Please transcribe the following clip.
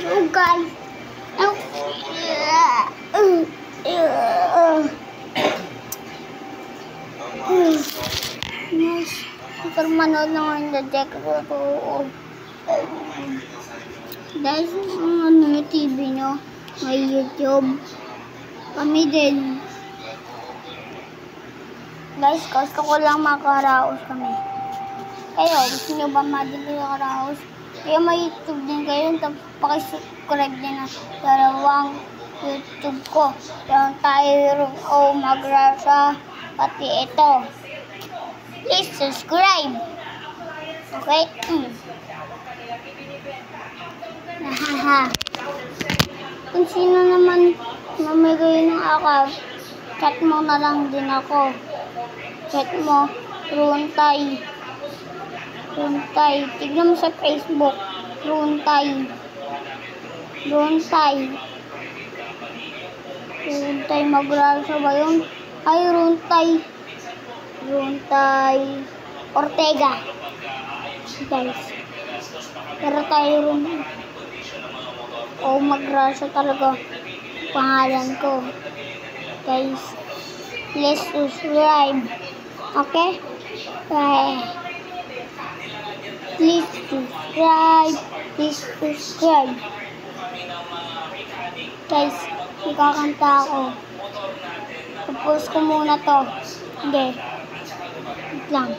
Oh guys. Oh. Yes. Ikaw manood ng Jack Roto. Guys, ano yung TV nyo? May YouTube. Kami din. Guys, gusto ko lang makaraos kami. Kayo, gusto nyo ba makaraos? Kaya may YouTube din kayo. Tapos pakisubscribe din na dalawang YouTube ko. Yung tayo magrasa. Pati ito. Please subscribe. Okay? Hahaha. Kung sino naman mamigay ng account, chat mo na lang din ako. Chat mo, Runtay. Runtay. Tignan mo sa Facebook. Runtay. Runtay. Runtay magrasa ba yun? Ay, Runtay. Runtay Ortega. Guys. Pero tayo rin. Magrasa talaga. Pangalan ko. Guys. Please subscribe. Okay? Please subscribe. Please subscribe. Guys, ikakanta ako. Tapos ko muna to. Hindi. Wait lang.